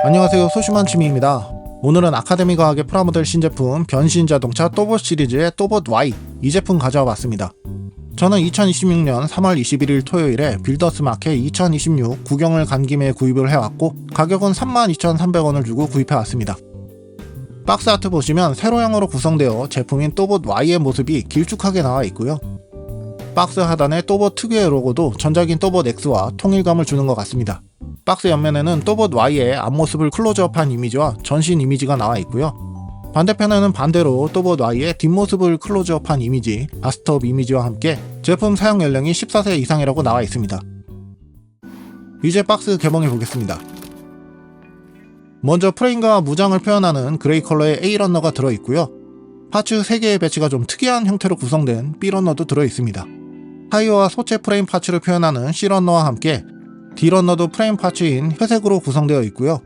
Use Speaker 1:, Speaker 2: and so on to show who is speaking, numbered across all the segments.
Speaker 1: 안녕하세요, 소심한 취미입니다. 오늘은 아카데미 과학의 프라모델 신제품 변신 자동차 또봇 시리즈의 또봇 Y 이 제품 가져와 봤습니다. 저는 2026년 3월 21일 토요일에 빌더스 마켓 2026 구경을 간 김에 구입을 해왔고 가격은 32,300원을 주고 구입해 왔습니다. 박스 아트 보시면 세로형으로 구성되어 제품인 또봇 Y의 모습이 길쭉하게 나와 있고요. 박스 하단에 또봇 특유의 로고도 전작인 또봇 X와 통일감을 주는 것 같습니다. 박스 옆면에는 또봇 Y의 앞모습을 클로즈업한 이미지와 전신 이미지가 나와 있고요. 반대편에는 반대로 또봇 Y의 뒷모습을 클로즈업한 이미지, 바스트업 이미지와 함께 제품 사용 연령이 14세 이상이라고 나와 있습니다. 이제 박스 개봉해 보겠습니다. 먼저 프레임과 무장을 표현하는 그레이 컬러의 A러너가 들어있고요. 파츠 3개의 배치가 좀 특이한 형태로 구성된 B러너도 들어있습니다. 타이어와 소체 프레임 파츠를 표현하는 C러너와 함께 D러너도 프레임 파츠인 회색으로 구성되어 있고요.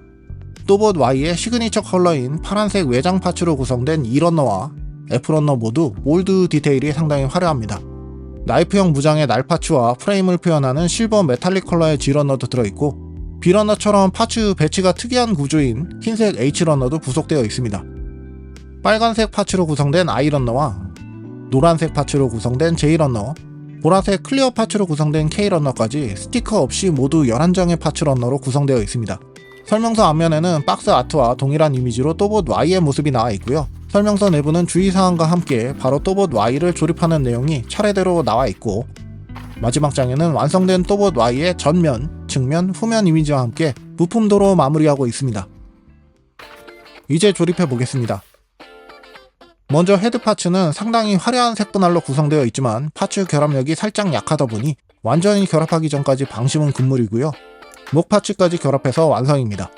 Speaker 1: 또봇 Y의 시그니처 컬러인 파란색 외장 파츠로 구성된 E러너와 F러너 모두 몰드 디테일이 상당히 화려합니다. 나이프형 무장의 날 파츠와 프레임을 표현하는 실버 메탈릭 컬러의 G러너도 들어있고 B러너처럼 파츠 배치가 특이한 구조인 흰색 H러너도 부속되어 있습니다. 빨간색 파츠로 구성된 I러너와 노란색 파츠로 구성된 J러너, 보라색 클리어 파츠로 구성된 K러너까지 스티커 없이 모두 11장의 파츠 러너로 구성되어 있습니다. 설명서 앞면에는 박스 아트와 동일한 이미지로 또봇 Y의 모습이 나와 있고요. 설명서 내부는 주의사항과 함께 바로 또봇 Y를 조립하는 내용이 차례대로 나와 있고 마지막 장에는 완성된 또봇 Y의 전면, 측면, 후면 이미지와 함께 부품도로 마무리하고 있습니다. 이제 조립해 보겠습니다. 먼저 헤드 파츠는 상당히 화려한 색분할로 구성되어 있지만 파츠 결합력이 살짝 약하다 보니 완전히 결합하기 전까지 방심은 금물이고요. 목 파츠까지 결합해서 완성입니다.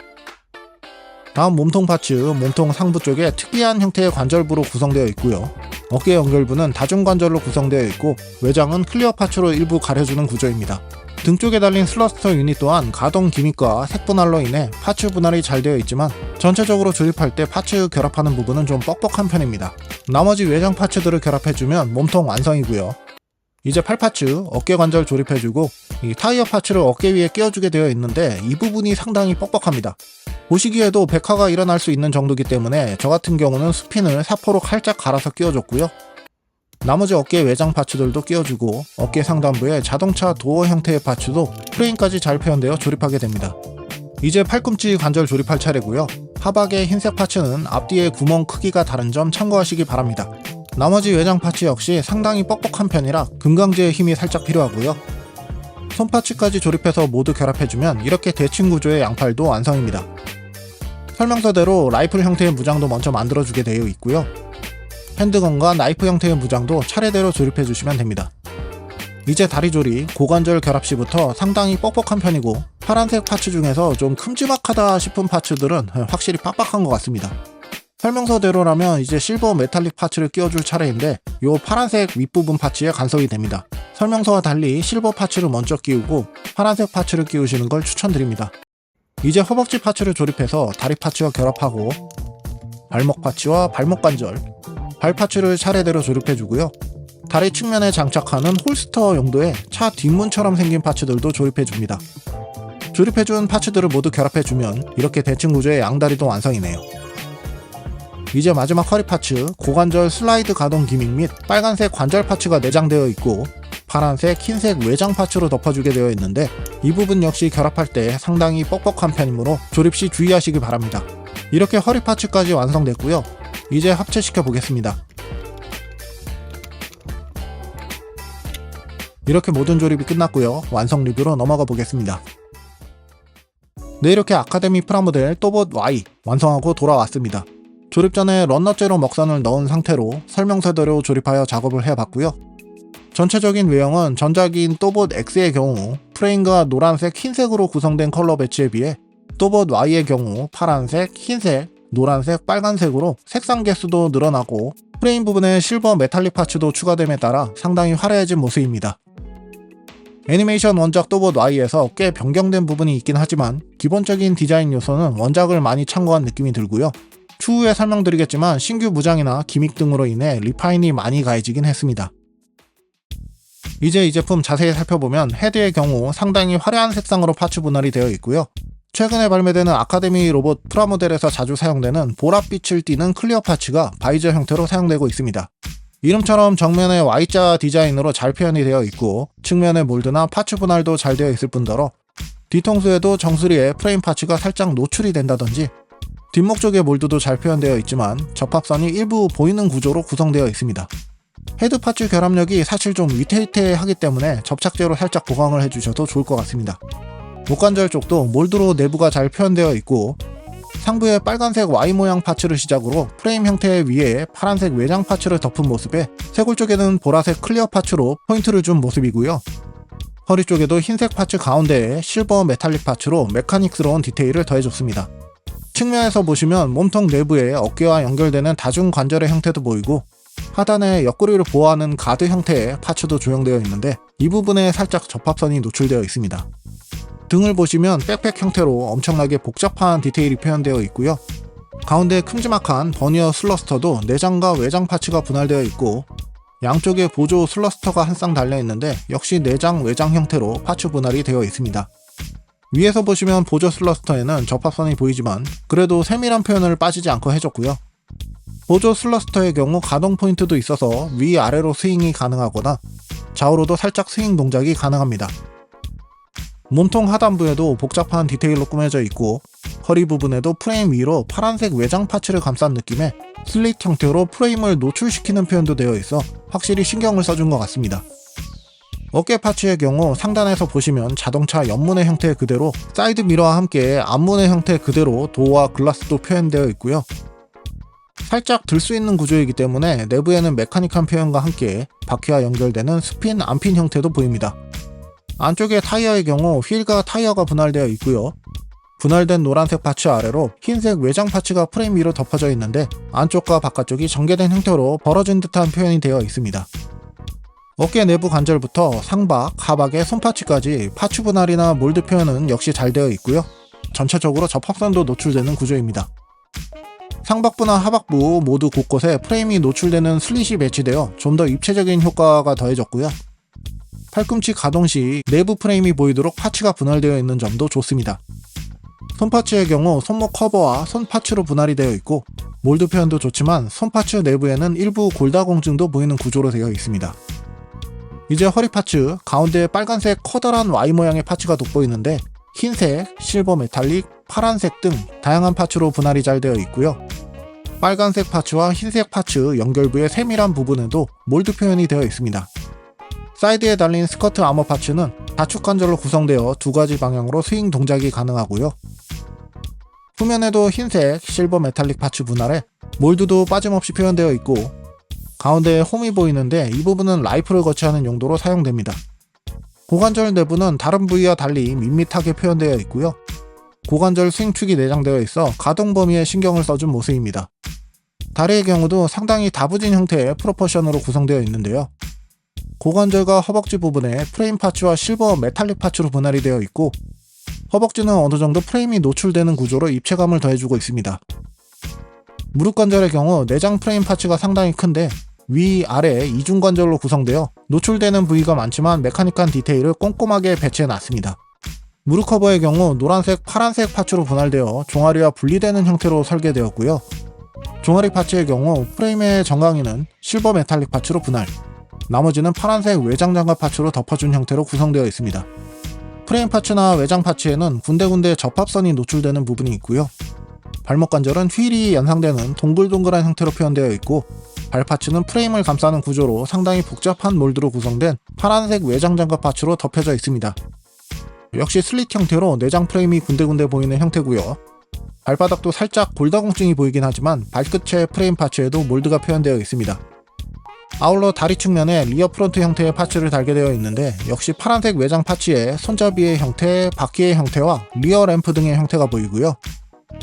Speaker 1: 다음 몸통 파츠, 몸통 상부 쪽에 특이한 형태의 관절부로 구성되어 있고요. 어깨 연결부는 다중관절로 구성되어 있고 외장은 클리어 파츠로 일부 가려주는 구조입니다. 등 쪽에 달린 슬러스터 유닛 또한 가동 기믹과 색분할로 인해 파츠 분할이 잘 되어 있지만 전체적으로 조립할 때 파츠 결합하는 부분은 좀 뻑뻑한 편입니다. 나머지 외장 파츠들을 결합해주면 몸통 완성이고요. 이제 팔 파츠, 어깨 관절 조립해주고 이 타이어 파츠를 어깨 위에 끼워주게 되어 있는데 이 부분이 상당히 뻑뻑합니다. 보시기에도 백화가 일어날 수 있는 정도이기 때문에 저 같은 경우는 스핀을 사포로 살짝 갈아서 끼워줬고요. 나머지 어깨 외장 파츠들도 끼워주고 어깨 상단부에 자동차 도어 형태의 파츠도 프레임까지 잘 표현되어 조립하게 됩니다. 이제 팔꿈치 관절 조립할 차례고요. 하박의 흰색 파츠는 앞뒤의 구멍 크기가 다른 점 참고하시기 바랍니다. 나머지 외장 파츠 역시 상당히 뻑뻑한 편이라 금강제의 힘이 살짝 필요하고요. 손 파츠까지 조립해서 모두 결합해주면 이렇게 대칭 구조의 양팔도 완성입니다. 설명서대로 라이플 형태의 무장도 먼저 만들어주게 되어 있고요. 핸드건과 나이프 형태의 무장도 차례대로 조립해주시면 됩니다. 이제 다리 조립, 고관절 결합 시부터 상당히 뻑뻑한 편이고 파란색 파츠 중에서 좀 큼지막하다 싶은 파츠들은 확실히 빡빡한 것 같습니다. 설명서대로라면 이제 실버 메탈릭 파츠를 끼워줄 차례인데 요 파란색 윗부분 파츠에 간섭이 됩니다. 설명서와 달리 실버 파츠를 먼저 끼우고 파란색 파츠를 끼우시는 걸 추천드립니다. 이제 허벅지 파츠를 조립해서 다리 파츠와 결합하고 발목 파츠와 발목 관절, 발 파츠를 차례대로 조립해주고요. 다리 측면에 장착하는 홀스터 용도의 차 뒷문처럼 생긴 파츠들도 조립해줍니다. 조립해준 파츠들을 모두 결합해주면 이렇게 대칭 구조의 양다리도 완성이네요. 이제 마지막 허리 파츠, 고관절 슬라이드 가동 기믹 및 빨간색 관절 파츠가 내장되어 있고 파란색, 흰색 외장 파츠로 덮어주게 되어 있는데 이 부분 역시 결합할 때 상당히 뻑뻑한 편이므로 조립 시 주의하시기 바랍니다. 이렇게 허리 파츠까지 완성됐고요. 이제 합체시켜 보겠습니다. 이렇게 모든 조립이 끝났고요. 완성 리뷰로 넘어가 보겠습니다. 네, 이렇게 아카데미 프라모델 또봇 Y 완성하고 돌아왔습니다. 조립 전에 런너제로 먹선을 넣은 상태로 설명서대로 조립하여 작업을 해봤고요. 전체적인 외형은 전작인 또봇 X의 경우 프레임과 노란색, 흰색으로 구성된 컬러 배치에 비해 또봇 Y의 경우 파란색, 흰색, 노란색, 빨간색으로 색상 개수도 늘어나고 프레임 부분에 실버 메탈릭 파츠도 추가됨에 따라 상당히 화려해진 모습입니다. 애니메이션 원작 또봇 Y에서 꽤 변경된 부분이 있긴 하지만 기본적인 디자인 요소는 원작을 많이 참고한 느낌이 들고요. 추후에 설명드리겠지만 신규 무장이나 기믹 등으로 인해 리파인이 많이 가해지긴 했습니다. 이제 이 제품 자세히 살펴보면 헤드의 경우 상당히 화려한 색상으로 파츠 분할이 되어 있고요. 최근에 발매되는 아카데미 로봇 프라모델에서 자주 사용되는 보랏빛을 띠는 클리어 파츠가 바이저 형태로 사용되고 있습니다. 이름처럼 정면에 Y자 디자인으로 잘 표현이 되어 있고 측면의 몰드나 파츠 분할도 잘 되어 있을 뿐더러 뒤통수에도 정수리에 프레임 파츠가 살짝 노출이 된다든지 뒷목 쪽의 몰드도 잘 표현되어 있지만 접합선이 일부 보이는 구조로 구성되어 있습니다. 헤드 파츠 결합력이 사실 좀 위태위태하기 때문에 접착제로 살짝 보강을 해주셔도 좋을 것 같습니다. 목관절 쪽도 몰드로 내부가 잘 표현되어 있고 상부에 빨간색 Y 모양 파츠를 시작으로 프레임 형태 위에 파란색 외장 파츠를 덮은 모습에 쇄골 쪽에는 보라색 클리어 파츠로 포인트를 준 모습이고요. 허리 쪽에도 흰색 파츠 가운데에 실버 메탈릭 파츠로 메카닉스러운 디테일을 더해줬습니다. 측면에서 보시면 몸통 내부에 어깨와 연결되는 다중 관절의 형태도 보이고 하단에 옆구리를 보호하는 가드 형태의 파츠도 조형되어 있는데 이 부분에 살짝 접합선이 노출되어 있습니다. 등을 보시면 백팩 형태로 엄청나게 복잡한 디테일이 표현되어 있고요. 가운데 큼지막한 버니어 슬러스터도 내장과 외장 파츠가 분할되어 있고 양쪽에 보조 슬러스터가 한 쌍 달려있는데 역시 내장 외장 형태로 파츠 분할이 되어 있습니다. 위에서 보시면 보조 슬러스터에는 접합선이 보이지만 그래도 세밀한 표현을 빠지지 않고 해줬고요. 보조 슬러스터의 경우 가동 포인트도 있어서 위아래로 스윙이 가능하거나 좌우로도 살짝 스윙 동작이 가능합니다. 몸통 하단부에도 복잡한 디테일로 꾸며져 있고 허리 부분에도 프레임 위로 파란색 외장 파츠를 감싼 느낌의 슬릿 형태로 프레임을 노출시키는 표현도 되어 있어 확실히 신경을 써준 것 같습니다. 어깨 파츠의 경우 상단에서 보시면 자동차 옆문의 형태 그대로 사이드 미러와 함께 앞문의 형태 그대로 도어와 글라스도 표현되어 있고요. 살짝 들 수 있는 구조이기 때문에 내부에는 메카닉한 표현과 함께 바퀴와 연결되는 스핀 안핀 형태도 보입니다. 안쪽의 타이어의 경우 휠과 타이어가 분할되어 있고요. 분할된 노란색 파츠 아래로 흰색 외장 파츠가 프레임 위로 덮어져 있는데 안쪽과 바깥쪽이 전개된 형태로 벌어진 듯한 표현이 되어 있습니다. 어깨 내부 관절부터 상박, 하박의 손파츠까지 파츠 분할이나 몰드 표현은 역시 잘 되어 있고요. 전체적으로 접합선도 노출되는 구조입니다. 상박부나 하박부 모두 곳곳에 프레임이 노출되는 슬릿이 배치되어 좀 더 입체적인 효과가 더해졌고요. 팔꿈치 가동 시 내부 프레임이 보이도록 파츠가 분할되어 있는 점도 좋습니다. 손파츠의 경우 손목 커버와 손파츠로 분할이 되어 있고 몰드 표현도 좋지만 손파츠 내부에는 일부 골다공증도 보이는 구조로 되어 있습니다. 이제 허리 파츠, 가운데에 빨간색 커다란 Y 모양의 파츠가 돋보이는데 흰색, 실버 메탈릭, 파란색 등 다양한 파츠로 분할이 잘 되어 있고요. 빨간색 파츠와 흰색 파츠 연결부의 세밀한 부분에도 몰드 표현이 되어 있습니다. 사이드에 달린 스커트 아머 파츠는 다축 관절로 구성되어 두 가지 방향으로 스윙 동작이 가능하고요. 후면에도 흰색, 실버 메탈릭 파츠 분할에 몰드도 빠짐없이 표현되어 있고 가운데에 홈이 보이는데 이 부분은 라이프를 거치하는 용도로 사용됩니다. 고관절 내부는 다른 부위와 달리 밋밋하게 표현되어 있고요. 고관절 스윙축이 내장되어 있어 가동 범위에 신경을 써준 모습입니다. 다리의 경우도 상당히 다부진 형태의 프로포션으로 구성되어 있는데요. 고관절과 허벅지 부분에 프레임 파츠와 실버 메탈릭 파츠로 분할이 되어 있고 허벅지는 어느정도 프레임이 노출되는 구조로 입체감을 더해주고 있습니다. 무릎 관절의 경우 내장 프레임 파츠가 상당히 큰데 위, 아래 이중관절로 구성되어 노출되는 부위가 많지만 메카닉한 디테일을 꼼꼼하게 배치해놨습니다. 무릎 커버의 경우 노란색, 파란색 파츠로 분할되어 종아리와 분리되는 형태로 설계되었고요. 종아리 파츠의 경우 프레임의 정강이는 실버 메탈릭 파츠로 분할, 나머지는 파란색 외장 장갑 파츠로 덮어준 형태로 구성되어 있습니다. 프레임 파츠나 외장 파츠에는 군데군데 접합선이 노출되는 부분이 있고요. 발목 관절은 휠이 연상되는 동글동글한 형태로 표현되어 있고 발 파츠는 프레임을 감싸는 구조로 상당히 복잡한 몰드로 구성된 파란색 외장 장갑 파츠로 덮여져 있습니다. 역시 슬릿 형태로 내장 프레임이 군데군데 보이는 형태고요. 발바닥도 살짝 골다공증이 보이긴 하지만 발끝의 프레임 파츠에도 몰드가 표현되어 있습니다. 아울러 다리 측면에 리어 프론트 형태의 파츠를 달게 되어 있는데 역시 파란색 외장 파츠에 손잡이의 형태, 바퀴의 형태와 리어 램프 등의 형태가 보이고요.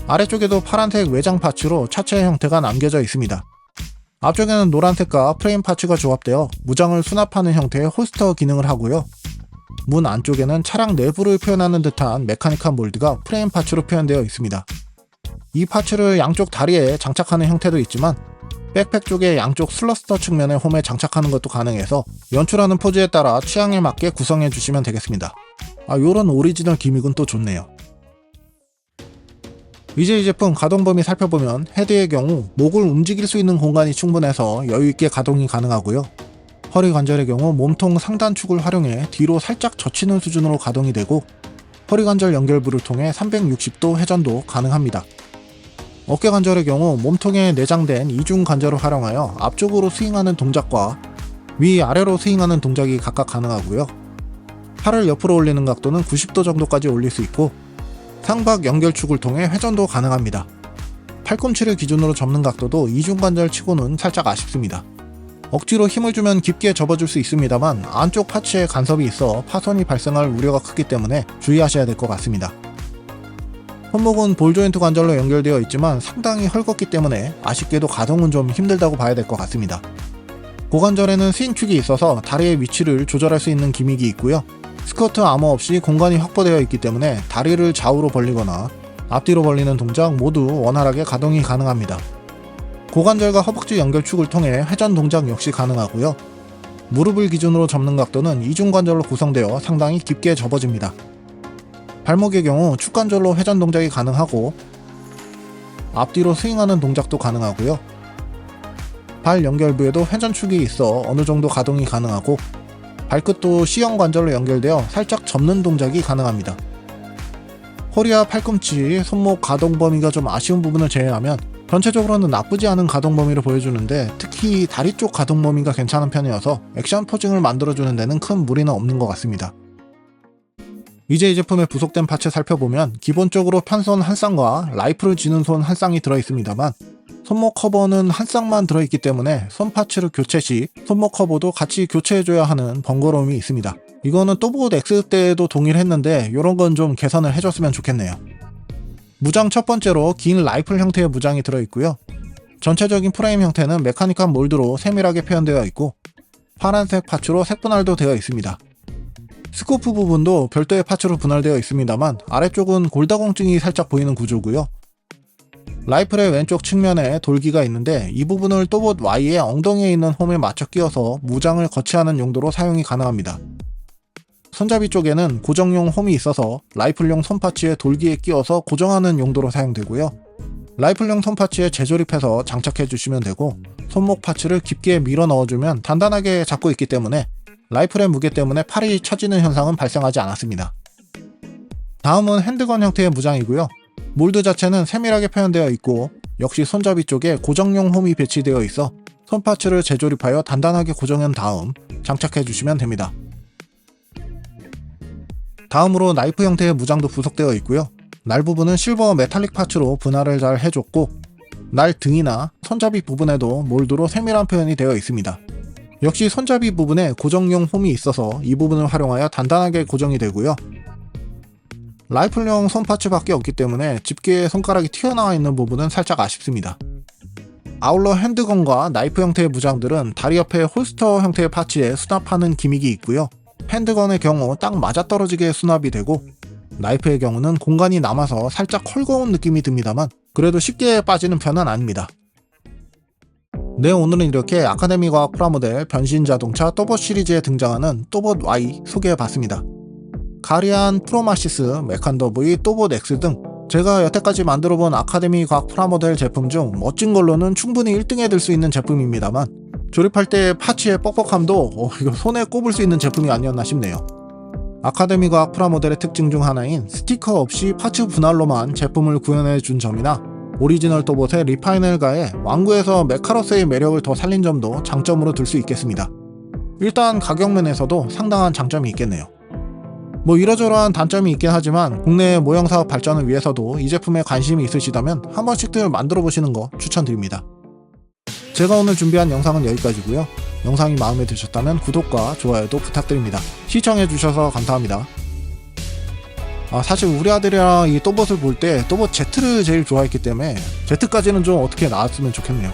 Speaker 1: 아래쪽에도 파란색 외장 파츠로 차체의 형태가 남겨져 있습니다. 앞쪽에는 노란색과 프레임 파츠가 조합되어 무장을 수납하는 형태의 홀스터 기능을 하고요. 문 안쪽에는 차량 내부를 표현하는 듯한 메카닉한 몰드가 프레임 파츠로 표현되어 있습니다. 이 파츠를 양쪽 다리에 장착하는 형태도 있지만 백팩 쪽에 양쪽 슬러스터 측면에 홈에 장착하는 것도 가능해서 연출하는 포즈에 따라 취향에 맞게 구성해 주시면 되겠습니다. 요런 오리지널 기믹은 또 좋네요. 이제 이 제품 가동 범위 살펴보면 헤드의 경우 목을 움직일 수 있는 공간이 충분해서 여유있게 가동이 가능하고요. 허리 관절의 경우 몸통 상단축을 활용해 뒤로 살짝 젖히는 수준으로 가동이 되고 허리 관절 연결부를 통해 360도 회전도 가능합니다. 어깨 관절의 경우 몸통에 내장된 이중 관절을 활용하여 앞쪽으로 스윙하는 동작과 위아래로 스윙하는 동작이 각각 가능하고요. 팔을 옆으로 올리는 각도는 90도 정도까지 올릴 수 있고 상박 연결축을 통해 회전도 가능합니다. 팔꿈치를 기준으로 접는 각도도 이중관절 치고는 살짝 아쉽습니다. 억지로 힘을 주면 깊게 접어줄 수 있습니다만 안쪽 파츠에 간섭이 있어 파손이 발생할 우려가 크기 때문에 주의하셔야 될 것 같습니다. 손목은 볼 조인트 관절로 연결되어 있지만 상당히 헐겁기 때문에 아쉽게도 가동은 좀 힘들다고 봐야 될 것 같습니다. 고관절에는 스윙축이 있어서 다리의 위치를 조절할 수 있는 기믹이 있고요. 스커트 아머 없이 공간이 확보되어 있기 때문에 다리를 좌우로 벌리거나 앞뒤로 벌리는 동작 모두 원활하게 가동이 가능합니다. 고관절과 허벅지 연결축을 통해 회전 동작 역시 가능하고요. 무릎을 기준으로 접는 각도는 이중관절로 구성되어 상당히 깊게 접어집니다. 발목의 경우 축관절로 회전 동작이 가능하고 앞뒤로 스윙하는 동작도 가능하고요. 발 연결부에도 회전축이 있어 어느 정도 가동이 가능하고 발끝도 C형 관절로 연결되어 살짝 접는 동작이 가능합니다. 허리와 팔꿈치, 손목 가동 범위가 좀 아쉬운 부분을 제외하면 전체적으로는 나쁘지 않은 가동 범위를 보여주는데 특히 다리 쪽 가동 범위가 괜찮은 편이어서 액션 포징을 만들어주는 데는 큰 무리는 없는 것 같습니다. 이제 이 제품의 부속된 파츠 살펴보면 기본적으로 편손 한 쌍과 라이프를 쥐는 손 한 쌍이 들어있습니다만 손목 커버는 한 쌍만 들어있기 때문에 손 파츠를 교체 시 손목 커버도 같이 교체해줘야 하는 번거로움이 있습니다. 이거는 또봇 X 때에도 동일했는데 이런 건 좀 개선을 해줬으면 좋겠네요. 무장 첫 번째로 긴 라이플 형태의 무장이 들어있고요. 전체적인 프레임 형태는 메카니컬 몰드로 세밀하게 표현되어 있고 파란색 파츠로 색분할도 되어 있습니다. 스코프 부분도 별도의 파츠로 분할되어 있습니다만 아래쪽은 골다공증이 살짝 보이는 구조고요. 라이플의 왼쪽 측면에 돌기가 있는데 이 부분을 또봇 Y의 엉덩이에 있는 홈에 맞춰 끼워서 무장을 거치하는 용도로 사용이 가능합니다. 손잡이 쪽에는 고정용 홈이 있어서 라이플용 손파츠에 돌기에 끼워서 고정하는 용도로 사용되고요. 라이플용 손파츠에 재조립해서 장착해 주시면 되고 손목 파츠를 깊게 밀어 넣어주면 단단하게 잡고 있기 때문에 라이플의 무게 때문에 팔이 처지는 현상은 발생하지 않았습니다. 다음은 핸드건 형태의 무장이고요. 몰드 자체는 세밀하게 표현되어 있고 역시 손잡이 쪽에 고정용 홈이 배치되어 있어 손파츠를 재조립하여 단단하게 고정한 다음 장착해 주시면 됩니다. 다음으로 나이프 형태의 무장도 부속되어 있고요. 날 부분은 실버 메탈릭 파츠로 분할을 잘 해줬고 날 등이나 손잡이 부분에도 몰드로 세밀한 표현이 되어 있습니다. 역시 손잡이 부분에 고정용 홈이 있어서 이 부분을 활용하여 단단하게 고정이 되고요. 라이플용 손파츠밖에 없기 때문에 집게에 손가락이 튀어나와 있는 부분은 살짝 아쉽습니다. 아울러 핸드건과 나이프 형태의 무장들은 다리 옆에 홀스터 형태의 파츠에 수납하는 기믹이 있고요. 핸드건의 경우 딱 맞아떨어지게 수납이 되고 나이프의 경우는 공간이 남아서 살짝 헐거운 느낌이 듭니다만 그래도 쉽게 빠지는 편은 아닙니다. 네, 오늘은 이렇게 아카데미 과학 프라모델 변신 자동차 또봇 시리즈에 등장하는 또봇 Y 소개해봤습니다. 가리안, 프로마시스, 메칸더 V, 또봇 X 등 제가 여태까지 만들어본 아카데미 과학 프라모델 제품 중 멋진 걸로는 충분히 1등에 들 수 있는 제품입니다만 조립할 때 파츠의 뻑뻑함도 이거 손에 꼽을 수 있는 제품이 아니었나 싶네요. 아카데미 과학 프라모델의 특징 중 하나인 스티커 없이 파츠 분할로만 제품을 구현해준 점이나 오리지널 또봇의 리파이널 가에 왕구에서 메카로스의 매력을 더 살린 점도 장점으로 들 수 있겠습니다. 일단 가격 면에서도 상당한 장점이 있겠네요. 뭐 이러저러한 단점이 있긴 하지만 국내 모형사업 발전을 위해서도 이 제품에 관심이 있으시다면 한 번씩들 만들어 보시는 거 추천드립니다. 제가 오늘 준비한 영상은 여기까지고요. 영상이 마음에 드셨다면 구독과 좋아요도 부탁드립니다. 시청해주셔서 감사합니다. 사실 우리 아들이랑 이 또봇을 볼 때 또봇 Z를 제일 좋아했기 때문에 Z까지는 좀 어떻게 나왔으면 좋겠네요.